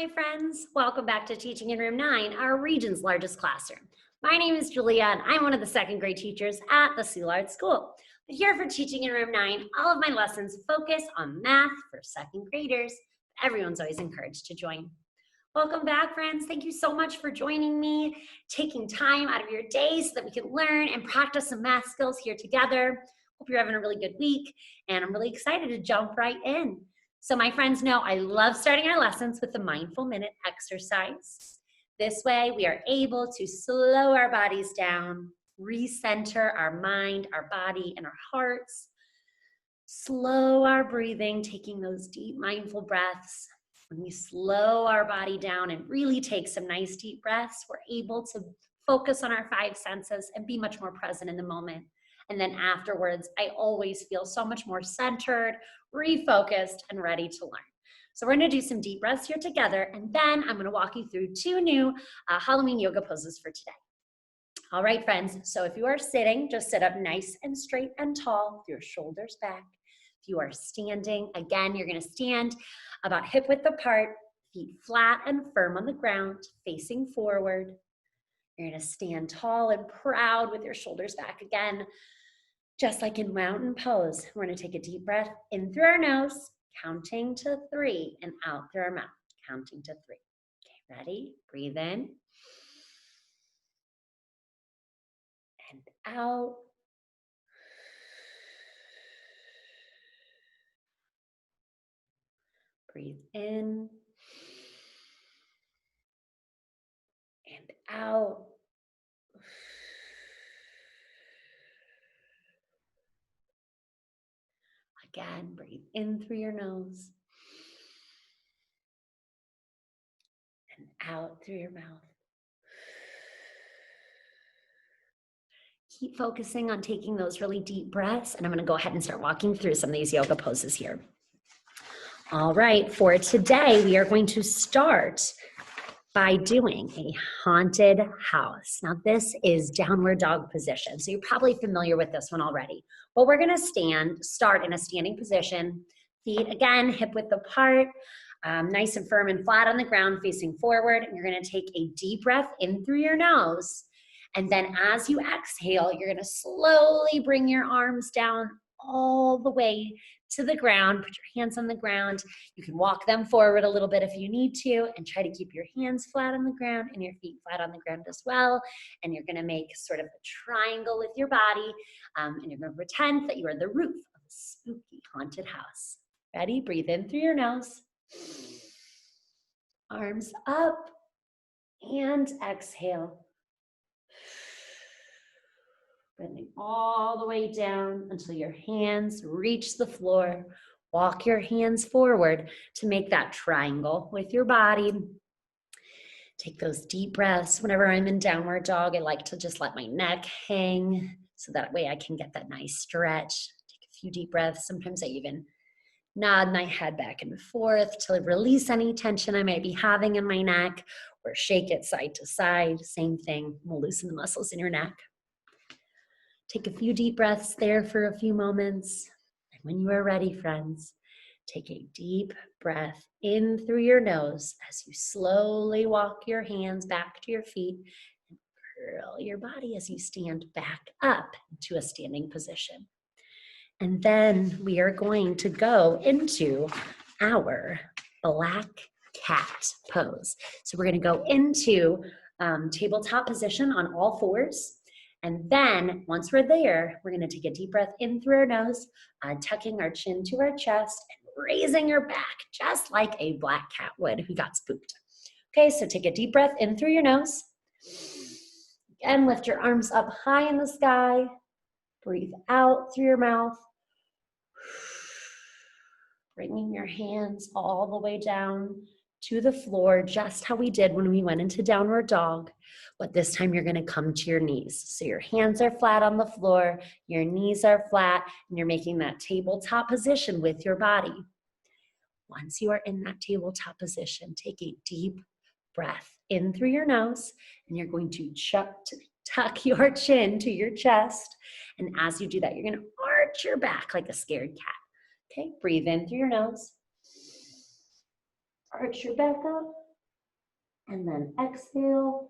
Hi friends, welcome back to Teaching in Room 9, our region's largest classroom. My name is Julia and I'm one of the second grade teachers at the Soulard School. But here for Teaching in Room 9, all of my lessons focus on math for second graders. Everyone's always encouraged to join. Welcome back, friends. Thank you so much for joining me, taking time out of your day so that we can learn and practice some math skills here together. Hope you're having a really good week, and I'm really excited to jump right in. So my friends know I love starting our lessons with the Mindful Minute exercise. This way we are able to slow our bodies down, recenter our mind, our body, and our hearts. Slow our breathing, taking those deep mindful breaths. When we slow our body down and really take some nice deep breaths, we're able to focus on our five senses and be much more present in the moment. And then afterwards, I always feel so much more centered, refocused, and ready to learn. So we're gonna do some deep breaths here together, and then I'm gonna walk you through two new Halloween yoga poses for today. All right, friends, so if you are sitting, just sit up nice and straight and tall with your shoulders back. If you are standing, again, you're gonna stand about hip width apart, feet flat and firm on the ground, facing forward. You're gonna stand tall and proud with your shoulders back again. Just like in mountain pose, we're gonna take a deep breath in through our nose, counting to 3, and out through our mouth, counting to 3. Okay, ready? Breathe in. And out. Breathe in. And out. Again, breathe in through your nose and out through your mouth. Keep focusing on taking those really deep breaths, and I'm going to go ahead and start walking through some of these yoga poses here. All right, for today, we are going to start by doing a haunted house. Now, this is downward dog position, so you're probably familiar with this one already. But we're gonna start in a standing position. Feet, again, hip width apart, nice and firm and flat on the ground, facing forward. And you're gonna take a deep breath in through your nose. And then as you exhale, you're gonna slowly bring your arms down all the way to the ground. Put your hands on the ground. You can walk them forward a little bit if you need to, and try to keep your hands flat on the ground and your feet flat on the ground as well. And you're gonna make sort of a triangle with your body, and you're gonna pretend that you are the roof of a spooky haunted house. Ready? Breathe in through your nose. Arms up and exhale. Bending all the way down until your hands reach the floor. Walk your hands forward to make that triangle with your body. Take those deep breaths. Whenever I'm in downward dog, I like to just let my neck hang so that way I can get that nice stretch. Take a few deep breaths. Sometimes I even nod my head back and forth to release any tension I might be having in my neck, or shake it side to side. Same thing, we'll loosen the muscles in your neck. Take a few deep breaths there for a few moments. And when you are ready, friends, take a deep breath in through your nose as you slowly walk your hands back to your feet and curl your body as you stand back up into a standing position. And then we are going to go into our black cat pose. So we're going to go into tabletop position on all fours. And then once we're there, we're gonna take a deep breath in through our nose, tucking our chin to our chest and raising your back just like a black cat would who got spooked. Okay, so take a deep breath in through your nose. Again, lift your arms up high in the sky. Breathe out through your mouth. Bringing your hands all the way down to the floor, just how we did when we went into downward dog, but this time you're gonna come to your knees. So your hands are flat on the floor, your knees are flat, and you're making that tabletop position with your body. Once you are in that tabletop position, take a deep breath in through your nose, and you're going to tuck your chin to your chest. And as you do that, you're gonna arch your back like a scared cat. Okay, breathe in through your nose. Arch your back up And then exhale.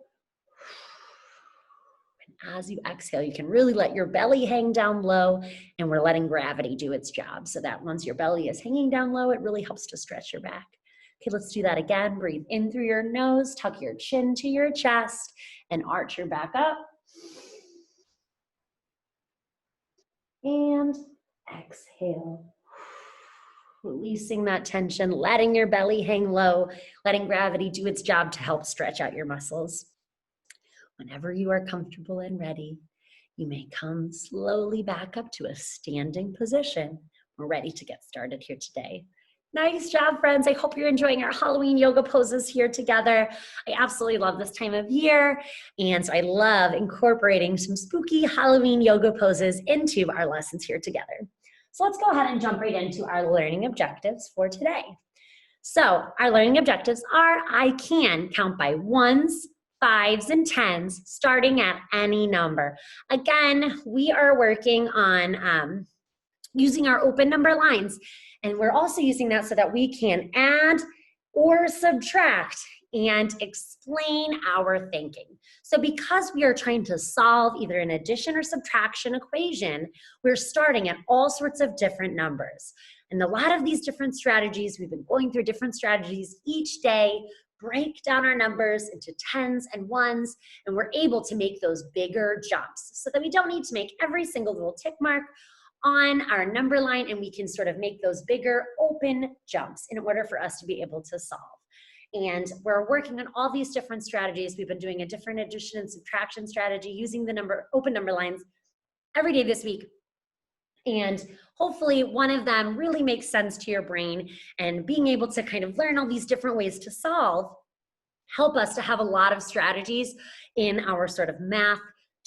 And as you exhale, you can really let your belly hang down low, and we're letting gravity do its job so that once your belly is hanging down low, it really helps to stretch your back. Okay, let's do that again. Breathe in through your nose, tuck your chin to your chest, and arch your back up. And exhale. Releasing that tension, letting your belly hang low, letting gravity do its job to help stretch out your muscles. Whenever you are comfortable and ready, you may come slowly back up to a standing position. We're ready to get started here today. Nice job, friends. I hope you're enjoying our Halloween yoga poses here together. I absolutely love this time of year, and so I love incorporating some spooky Halloween yoga poses into our lessons here together. So let's go ahead and jump right into our learning objectives for today. So our learning objectives are: I can count by ones, fives, and tens, starting at any number. Again, we are working on using our open number lines, and we're also using that so that we can add or subtract and explain our thinking. So because we are trying to solve either an addition or subtraction equation, we're starting at all sorts of different numbers. And a lot of these different strategies, we've been going through different strategies each day, break down our numbers into tens and ones, and we're able to make those bigger jumps so that we don't need to make every single little tick mark on our number line, and we can sort of make those bigger open jumps in order for us to be able to solve. And we're working on all these different strategies. We've been doing a different addition and subtraction strategy using the open number lines every day this week. And hopefully one of them really makes sense to your brain, and being able to kind of learn all these different ways to solve help us to have a lot of strategies in our sort of math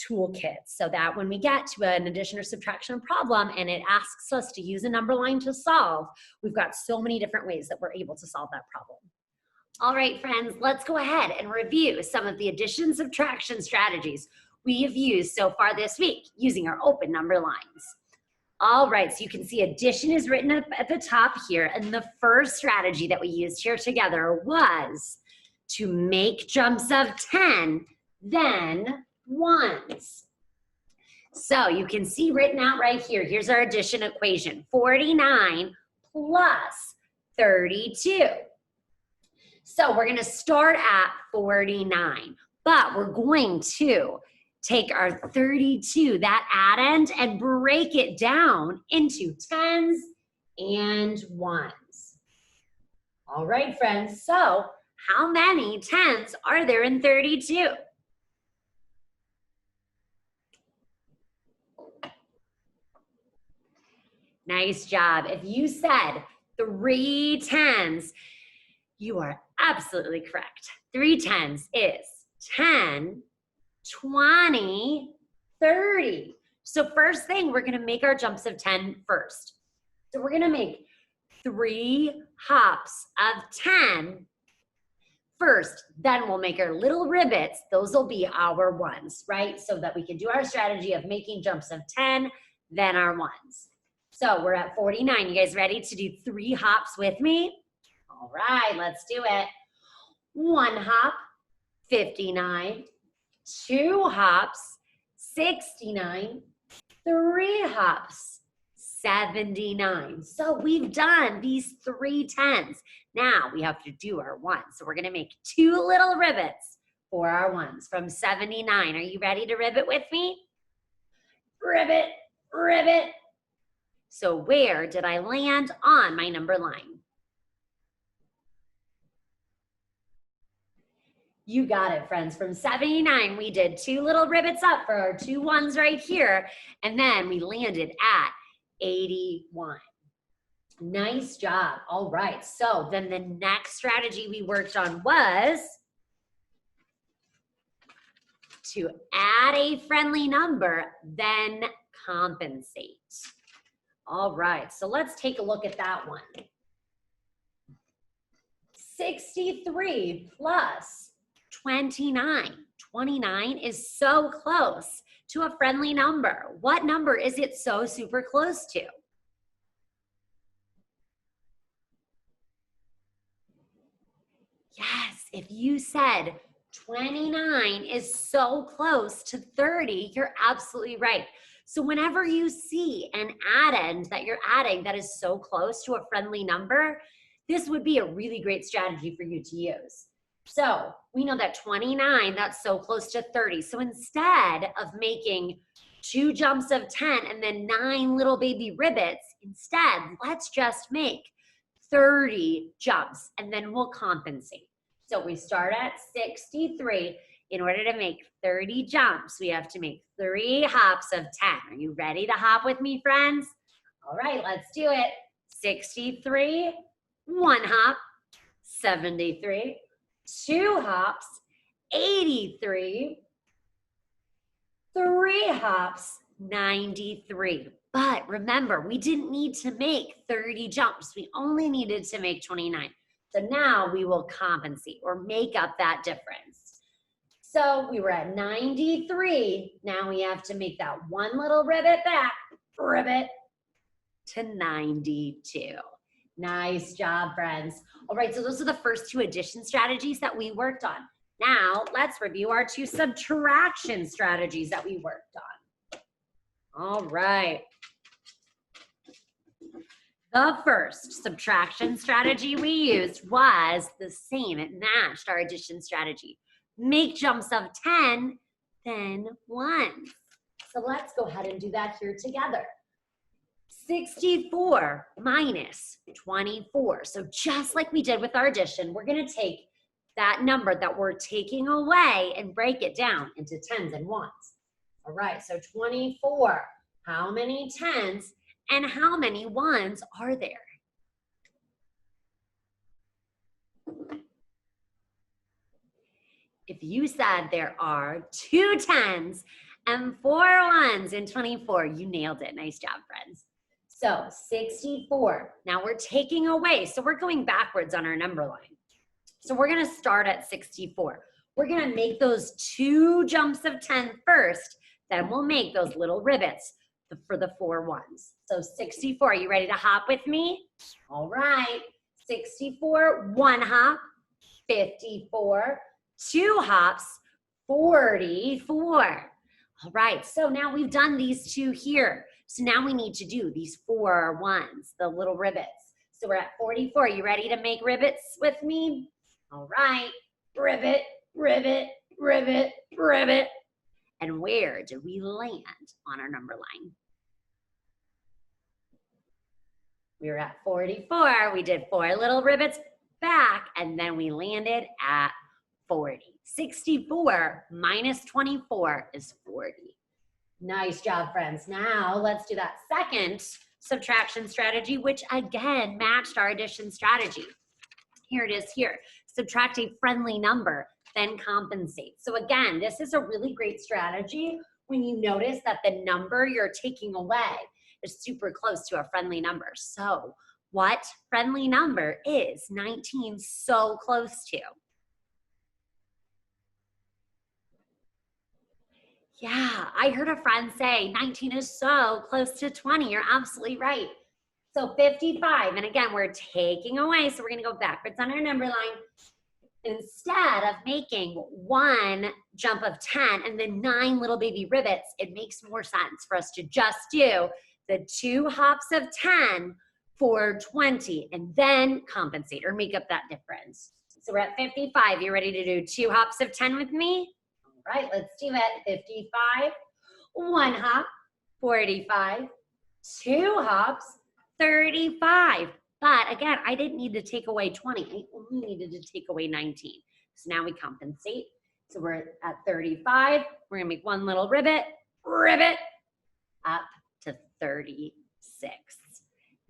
toolkit, so that when we get to an addition or subtraction problem and it asks us to use a number line to solve, we've got so many different ways that we're able to solve that problem. All right, friends, let's go ahead and review some of the addition subtraction strategies we have used so far this week using our open number lines. All right, so you can see addition is written up at the top here, and the first strategy that we used here together was to make jumps of 10, then ones. So you can see written out right here, here's our addition equation: 49 plus 32. So we're gonna start at 49, but we're going to take our 32, that addend, and break it down into tens and ones. All right, friends, so how many tens are there in 32? Nice job. If you said 3 tens, you are absolutely correct. 3 tens is 10, 20, 30. So first thing, we're gonna make our jumps of 10 first. So we're gonna make 3 hops of 10 first, then we'll make our little rivets. Those will be our ones, right? So that we can do our strategy of making jumps of 10, then our ones. So we're at 49. You guys ready to do 3 hops with me? All right, let's do it. 1 hop, 59. 2 hops, 69. 3 hops, 79. So we've done these 3 tens. Now we have to do our ones. So we're gonna make 2 little rivets for our ones from 79. Are you ready to rivet with me? Rivet, rivet. So where did I land on my number line? You got it, friends. From 79, we did 2 little rivets up for our 2 ones right here, and then we landed at 81. Nice job. All right, so then the next strategy we worked on was to add a friendly number, then compensate. All right, so let's take a look at that one. 63 plus 29. 29 is so close to a friendly number. What number is it so super close to? Yes, if you said 29 is so close to 30, you're absolutely right. So whenever you see an addend that you're adding that is so close to a friendly number, this would be a really great strategy for you to use. So we know that 29, that's so close to 30. So instead of making 2 jumps of 10 and then 9 little baby ribbits, instead, let's just make 30 jumps and then we'll compensate. So we start at 63. In order to make 30 jumps, we have to make 3 hops of 10. Are you ready to hop with me, friends? All right, let's do it. 63, 1 hop, 73, 2 hops, 83, 3 hops, 93. But remember, we didn't need to make 30 jumps. We only needed to make 29. So now we will compensate or make up that difference. So we were at 93. Now we have to make that 1 little ribbit back, ribbit, to 92. Nice job, friends. All right, so those are the first 2 addition strategies that we worked on. Now let's review our 2 subtraction strategies that we worked on. All right. The first subtraction strategy we used was the same. It matched our addition strategy. Make jumps of 10, then 1. So let's go ahead and do that here together. 64 minus 24. So just like we did with our addition, we're going to take that number that we're taking away and break it down into 10s and 1s. All right, so 24. How many 10s and how many 1s are there? If you said there are 2 10s and 4 1s in 24, you nailed it. Nice job, friends. So 64. Now we're taking away, so we're going backwards on our number line. So we're going to start at 64. We're going to make those 2 jumps of 10 first, then we'll make those little ribbits for the 4 1s. So 64, are you ready to hop with me? All right, 64, 1 hop, 54, 2 hops, 44. All right, so now we've done these 2 here. So now we need to do these 4 1s, the little ribbits. So we're at 44. You ready to make ribbits with me? All right, ribbit, ribbit, ribbit, ribbit. And where did we land on our number line? We were at 44. We did 4 little ribbits back, and then we landed at 40. 64 minus 24 is 40. Nice job, friends. Now let's do that second subtraction strategy, which again matched our addition strategy. Here it is here. Subtract a friendly number, then compensate. So again, this is a really great strategy when you notice that the number you're taking away is super close to a friendly number. So what friendly number is 19 so close to? Yeah, I heard a friend say 19 is so close to 20. You're absolutely right. So 55, and again, we're taking away, so we're gonna go backwards on our number line. Instead of making 1 jump of 10 and then 9 little baby ribbits, it makes more sense for us to just do the 2 hops of 10 for 20 and then compensate or make up that difference. So we're at 55. You ready to do 2 hops of 10 with me? All right, let's do it. 55, 1 hop, 45, 2 hops, 35. But again, I didn't need to take away 20. I only needed to take away 19. So now we compensate. So we're at 35. We're gonna make 1 little ribbit, ribbit, up to 36.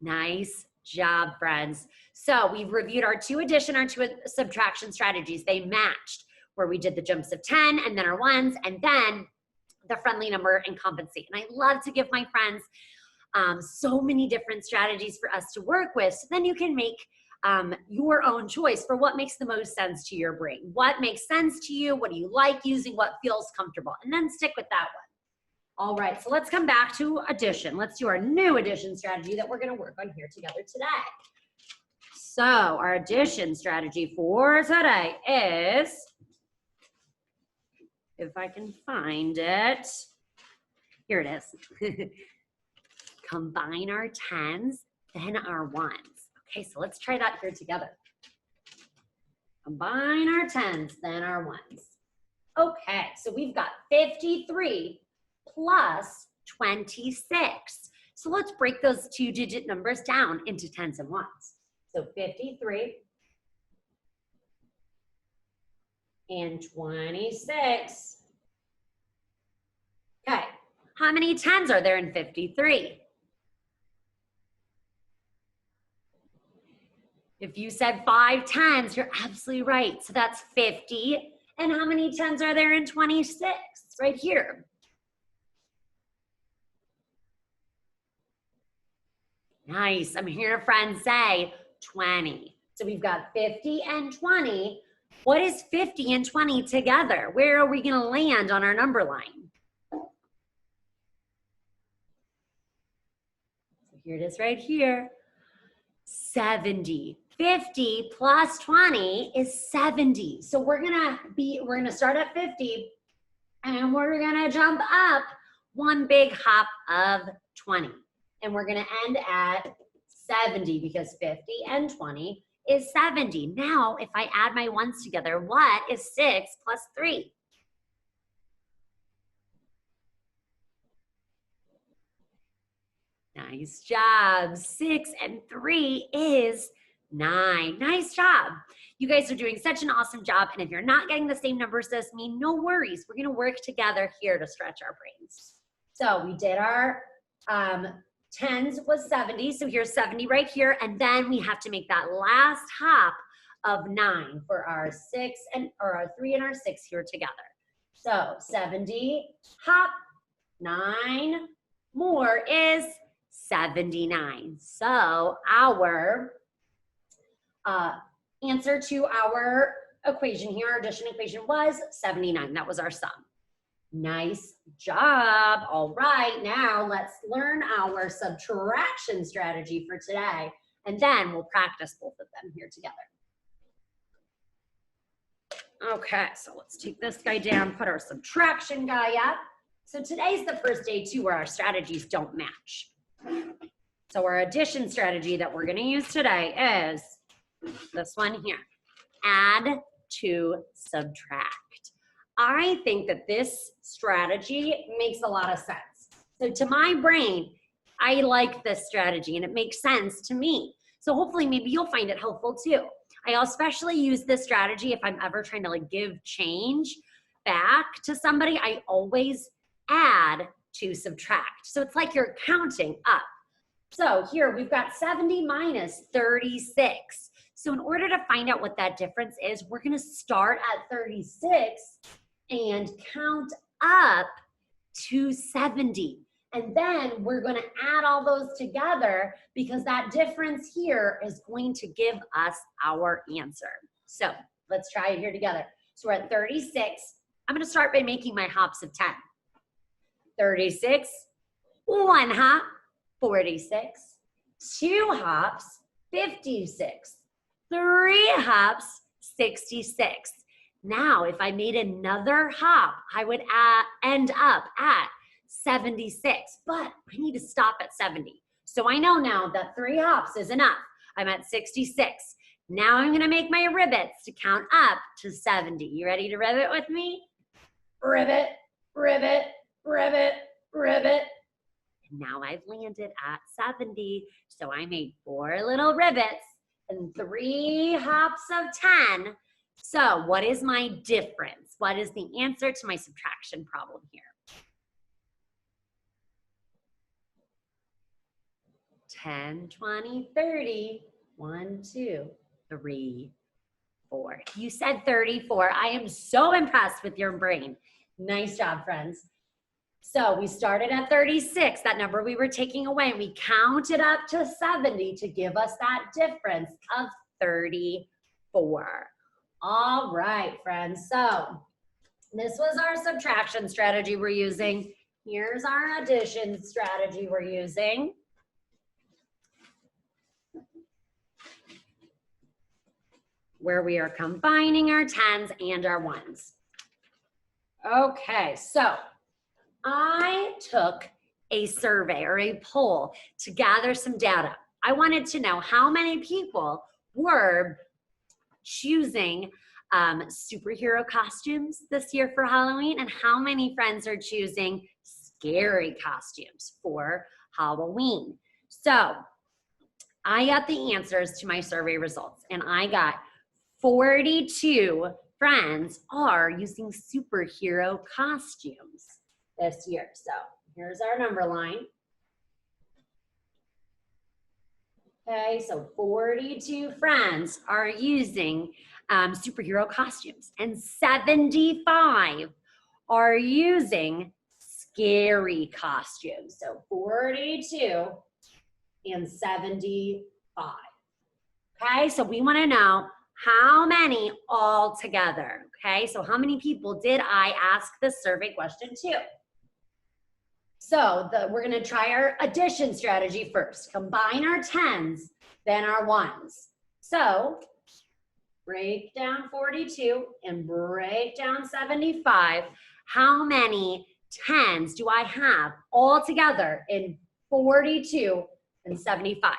Nice job, friends. So we've reviewed our 2 addition, our 2 subtraction strategies. They matched where we did the jumps of 10 and then our 1s and then the friendly number and compensate. And I love to give my friends so many different strategies for us to work with, so then you can make your own choice for what makes the most sense to your brain. What makes sense to you? What do you like using? What feels comfortable? And then stick with that one. All right, so let's come back to addition. Let's do our new addition strategy that we're gonna work on here together today. So our addition strategy for today is, if I can find it, here it is. Combine our tens, then our ones. Okay, so let's try that here together. Combine our tens, then our ones. Okay, so we've got 53 plus 26. So let's break those two-digit numbers down into tens and ones. So 53 and 26. Okay, how many tens are there in 53? If you said 5 tens, you're absolutely right. So that's 50. And how many tens are there in 26? Right here. Nice. I'm hearing a friend say 20. So we've got 50 and 20. What is 50 and 20 together? Where are we going to land on our number line? So here it is right here. 70. 50 plus 20 is 70. So we're gonna start at 50 and we're gonna jump up one big hop of 20. And we're gonna end at 70 because 50 and 20 is 70. Now, if I add my ones together, what is 6 plus 3? Nice job. 6 and 3 is 9. Nice job. You guys are doing such an awesome job. And if you're not getting the same numbers as me, no worries. We're going to work together here to stretch our brains. So we did our tens was 70. So here's 70 right here. And then we have to make that last hop of 9 for our 6 and or our 3 and our 6 here together. So 70 hop 9 more is 79. So our answer to our equation here, our addition equation, was 79. That was our sum. Nice job. All right, now let's learn our subtraction strategy for today, and then we'll practice both of them here together. Okay, so let's take this guy down, put our subtraction guy up. So today's the first day too where our strategies don't match. So our addition strategy that we're going to use today is this one here, add to subtract. I think that this strategy makes a lot of sense. So to my brain, I like this strategy and it makes sense to me. So hopefully maybe you'll find it helpful too. I especially use this strategy if I'm ever trying to like give change back to somebody. I always add to subtract. So it's like you're counting up. So here we've got 70 minus 36. So in order to find out what that difference is, we're going to start at 36 and count up to 70. And then we're going to add all those together because that difference here is going to give us our answer. So let's try it here together. So we're at 36. I'm going to start by making my hops of 10. 36, 1 hop, 46, 2 hops, 56, 3 hops, 66. Now, if I made another hop, I would end up at 76, but I need to stop at 70. So I know now that 3 hops is enough. I'm at 66. Now I'm gonna make my rivets to count up to 70. You ready to rivet with me? Rivet, rivet, rivet, rivet. And now I've landed at 70. So I made 4 little rivets and 3 hops of 10. So what is my difference? What is the answer to my subtraction problem here? 10, 20, 30. 1, 2, 3, 4. You said 34. I am so impressed with your brain. Nice job, friends. So we started at 36, that number we were taking away, and we counted up to 70 to give us that difference of 34. All right, friends. So this was our subtraction strategy we're using. Here's our addition strategy we're using. where we are combining our 10s and our 1s. Okay, so I took a survey or a poll to gather some data. I wanted to know how many people were choosing superhero costumes this year for Halloween and how many friends are choosing scary costumes for Halloween. So I got the answers to my survey results and I got 42 friends are using superhero costumes this year. So here's our number line. Okay, so 42 friends are using superhero costumes and 75 are using scary costumes. So 42 and 75. Okay, so we want to know how many all together. Okay, so how many people did I ask this survey question to? So we're going to try our addition strategy first. Combine our 10s, then our 1s. So break down 42 and break down 75. How many 10s do I have all together in 42 and 75?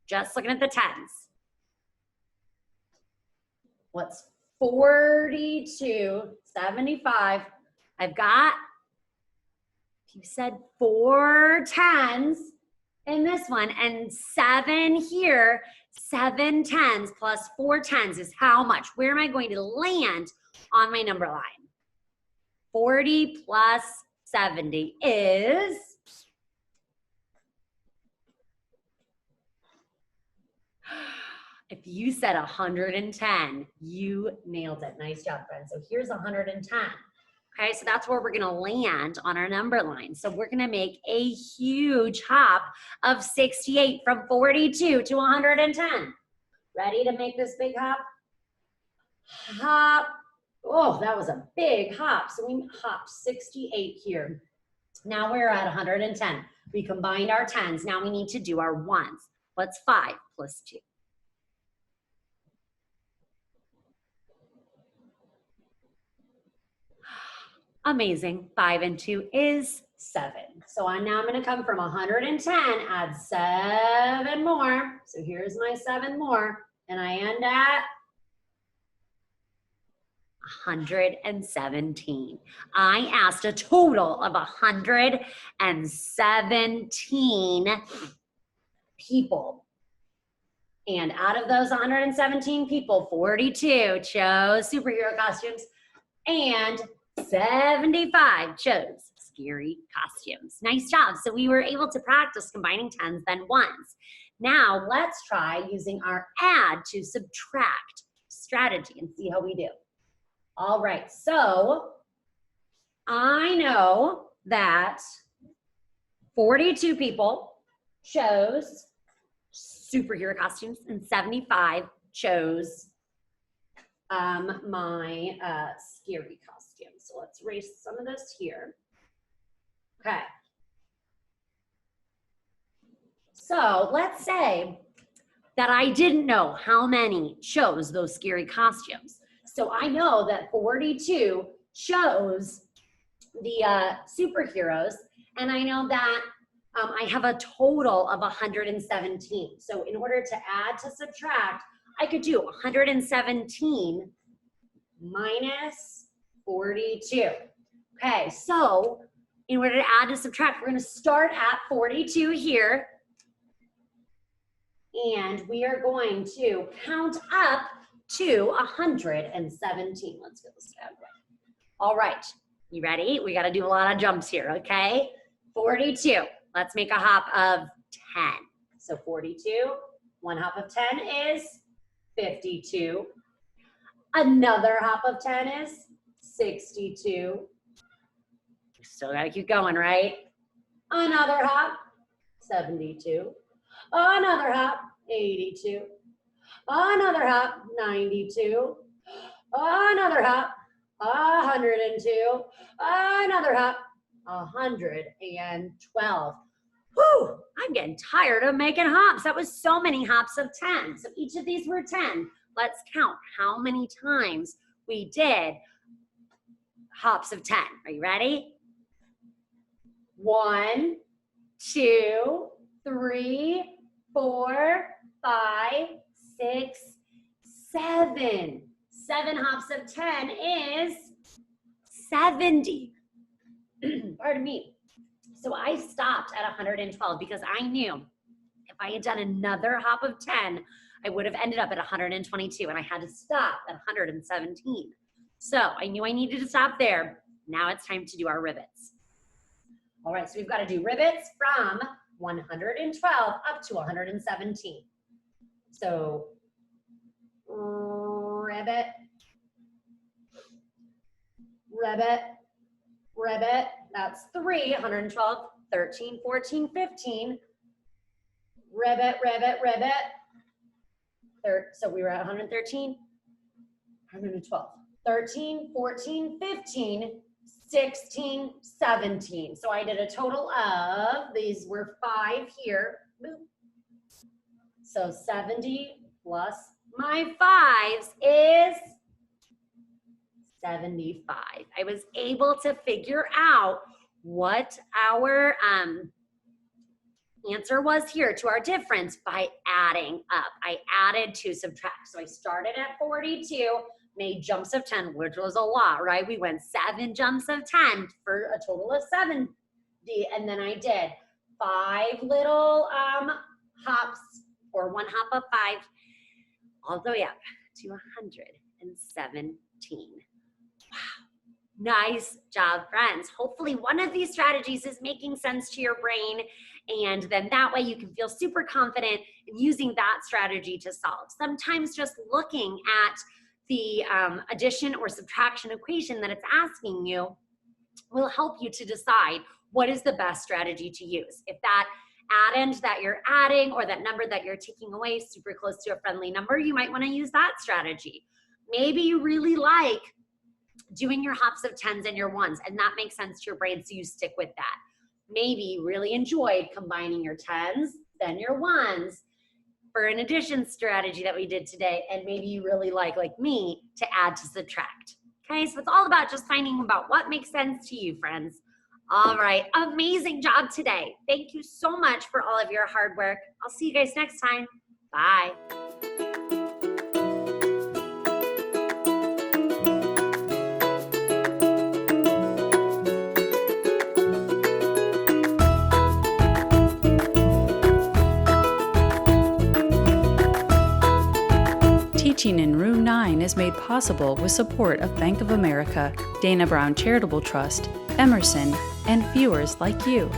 Just looking at the 10s. What's 42, 75? I've got, you said 4 10s in this one and 7 here. 7 10s plus 4 10s is how much? Where am I going to land on my number line? 40 plus 70 is if you said 110, you nailed it. Nice job, friends. So here's 110. Okay, so that's where we're gonna land on our number line. So we're gonna make a huge hop of 68 from 42 to 110. Ready to make this big hop? Hop. Oh, that was a big hop. So we hopped 68 here. Now we're at 110. We combined our 10s. Now we need to do our 1s. What's 5 plus 2? Amazing. 5 and 2 is 7. So now I'm going to come from 110, add 7 more. So here's my 7 more. And I end at 117. I asked a total of 117 people. And out of those 117 people, 42 chose superhero costumes and 75 chose scary costumes. Nice job. So we were able to practice combining 10s then 1s. Now let's try using our add to subtract strategy and see how we do. All right, so I know that 42 people chose superhero costumes and 75 chose my scary costume. So let's erase some of this here. Okay. So let's say that I didn't know how many chose those scary costumes. So I know that 42 chose the superheroes, and I know that I have a total of 117. So in order to add to subtract, I could do 117 minus 42. Okay, so in order to add to subtract, we're going to start at 42 here. And we are going to count up to 117. Let's get this down. All right, you ready? We got to do a lot of jumps here, okay? 42. Let's make a hop of 10. So 42, one hop of 10 is 52. Another hop of 10 is 62. Still got to keep going, right? Another hop, 72. Another hop, 82. Another hop, 92. Another hop, 102. Another hop, 112. Whew, I'm getting tired of making hops. That was so many hops of 10. So each of these were 10. Let's count how many times we did hops of 10. Are you ready? 1, 2, 3, 4, 5, 6, 7. 7 hops of 10 is 70. Pardon me. So I stopped at 112 because I knew if I had done another hop of 10, I would have ended up at 122, and I had to stop at 117. So I knew I needed to stop there. Now it's time to do our rivets. All right, so we've got to do rivets from 112 up to 117. So rivet, rivet, rivet, that's 3, 112, 13, 14, 15. Rivet, rivet, rivet. So we were at 113, 112, 13, 14, 15, 16, 17. So I did a total of, these were 5 here. So 70 plus my 5s is 75. I was able to figure out what our answer was here to our difference by adding up. I added to subtract. So I started at 42, made jumps of 10, which was a lot, right? We went 7 jumps of 10 for a total of 70. And then I did 5 little hops, or 1 hop of 5, all the way up to 117. Wow. Nice job, friends. Hopefully one of these strategies is making sense to your brain, and then that way you can feel super confident in using that strategy to solve. Sometimes just looking at the addition or subtraction equation that it's asking you will help you to decide what is the best strategy to use. If that addend that you're adding or that number that you're taking away is super close to a friendly number, you might want to use that strategy. Maybe you really like doing your hops of 10s and your 1s, and that makes sense to your brain, so you stick with that. Maybe you really enjoyed combining your 10s, then your 1s for an addition strategy that we did today, and maybe you really like me, to add to subtract. Okay, so it's all about just finding about what makes sense to you, friends. All right, amazing job today. Thank you so much for all of your hard work. I'll see you guys next time. Bye. Teaching in Room 9 is made possible with support of Bank of America, Dana Brown Charitable Trust, Emerson, and viewers like you.